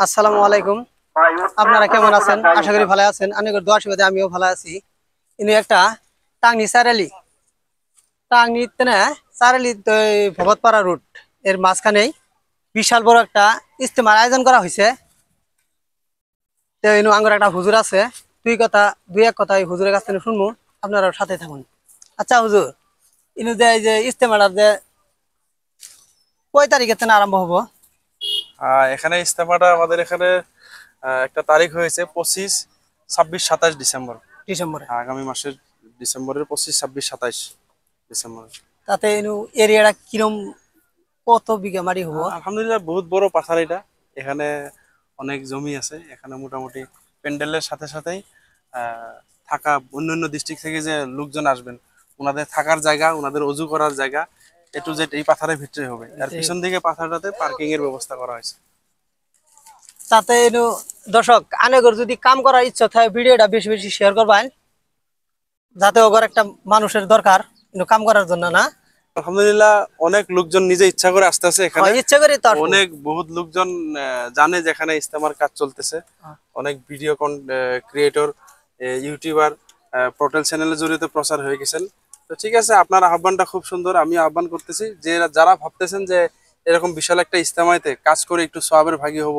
আসসালামু আলাইকুম। আপনারা কেমন আছেন? আশা করি ভালো আছেন। অনেকের দোয়া আশীর্বাদে আমিও ভালো আছি। ইনি একটা টাঙ্গি সারালি সারালি ভগতপাড়া রুট এর মাঝখানেই বিশাল বড় একটা ইজতেমার আয়োজন করা হয়েছে। তো ইনু আঙ্গুর একটা হুজুর আছে, দুই এক কথা এই হুজুরের কাছ থেকে শুনবো। আপনারা সাথে থাকুন। আচ্ছা হুজুর, ইনু যে এই যে ইজতেমাটা যে কয় তারিখে থেকে আরম্ভ হবো? এখানে ইজতেমাটা আমাদের এখানে একটা তারিখ হয়েছে 25, 26, 27 ডিসেম্বর। ডিসেম্বরে? আগামী মাসের ডিসেম্বরের 25, 26, 27 ডিসেম্বর। তাতে ইনু এরিয়াটা কিরম, কত বিঘা মাটি হবো? আলহামদুলিল্লাহ বহুত বড় পাথার এটা। এখানে অনেক জমি আছে। এখানে মোটামুটি প্যান্ডেলের সাথে সাথেই থাকা অন্যান্য ডিস্ট্রিক্ট থেকে যে লোকজন আসবেন, ওনাদের থাকার জায়গা, ওনাদের অজু করার জায়গা এ টু জেড এই পাথারের ভিতরে হবে। আর পিছন দিকে পাথারটাতে পার্কিং এর ব্যবস্থা করা হয়েছে। তাতে দর্শক আনেগর যদি কাম করার ইচ্ছা থাকে ভিডিওটা বেশি বেশি শেয়ার করবেন, যাতে ওগর একটা মানুষের দরকার কাম করার জন্য না। আলহামদুলিল্লাহ অনেক লোকজন নিজে ইচ্ছা করে আসতেছে এখানে। ইচ্ছা করে তো অনেক বহুত লোকজন জানে যে এখানে ইজতেমার কাজ চলতেছে। অনেক ভিডিও ক্রিয়েটর, ইউটিউবার, পোর্টাল চ্যানেলের জরিয়ে প্রচার হয়ে গেছেন। তো ঠিক আছে, আপনার আহ্বানটা খুব সুন্দর। আমি আহ্বান করতেছি যে যারা ভাবতেছেন যে এরকম বিশাল একটা ইজতেমাতে কাজ করে একটু সওয়াবের ভাগী হব,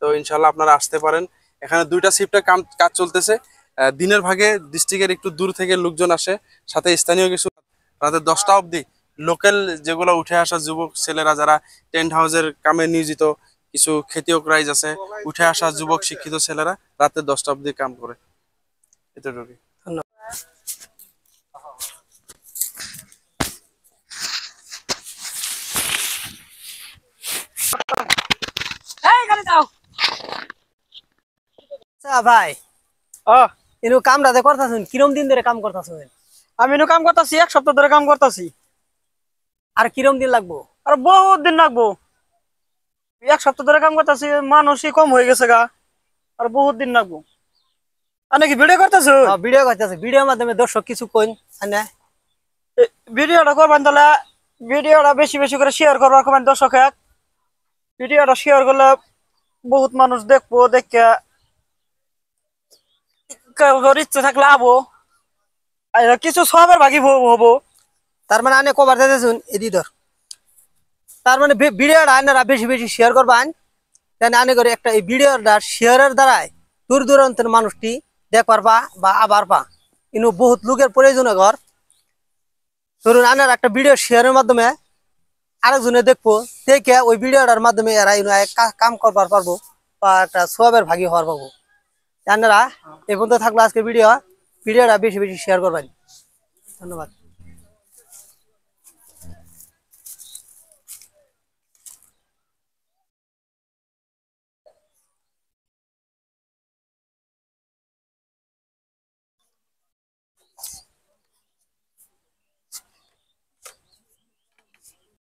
তো ইনশাল্লাহ আপনারা আসতে পারেন। এখানে দুইটা শিফটে কাজ চলতেছে। দিনের ভাগে ডিস্ট্রিক্টের একটু দূর থেকে লোকজন আসে, সাথে স্থানীয় কিছু রাতে 10টা অবধি লোকাল যেগুলো উঠে আসা যুবক ছেলেরা যারা টেন্ট হাউসের কামে নিয়োজিত, কিছু খেতিয়ক রাইজ আছে, উঠে আসা যুবক শিক্ষিত ছেলেরা রাতে 10টা অবধি কাম করে। এতটুকু। ভাই, কামটা করতেছেন কিরম দিন ধরে কাম করতেছেন? আমি কাম করতেছি 1 সপ্তাহ ধরে কাম করতেছি। আর কিরম দিন লাগবো? আর বহুত দিন লাগবো। 1 সপ্তাহ ধরে কাম করতেছি, মানুষই কম হয়ে গেছে গা। আর বহুত দিন লাগবো। আর নাকি ভিডিও করতেছো? ভিডিও করতেছে, ভিডিওর মাধ্যমে দর্শক কিছু কইন। ভিডিওটা করবেন তাহলে, ভিডিওটা বেশি বেশি করে শেয়ার করবার করবেন দর্শক। ভিডিওটা শেয়ার করলে বহুত মানুষ দেখবো, দেখে ইচ্ছে থাকলে আবো, কিছু সবের ভাগি হবো। তার মানে আনে কভার দিতেছুন এডিটর। তার মানে ভিডিওটা আনারা বেশি বেশি শেয়ার করবেন, আনে করে একটা এই ভিডিওটা শেয়ারের দ্বারাই দূর দূরান্তের মানুষটি দেখবার বা আবার বহুত লোকের প্রয়োজন ঘর। ধরুন আনার একটা ভিডিও শেয়ারের মাধ্যমে আরেকজনে দেখবো, দেখে ওই ভিডিওটার মাধ্যমে এরা কাম করবার পারবো বা একটা সবের ভাগী হওয়ার পাবো। আপনারা এই পর্যন্ত থাকলো আজকে ভিডিওটা বেশি বেশি শেয়ার করবেন। ধন্যবাদ।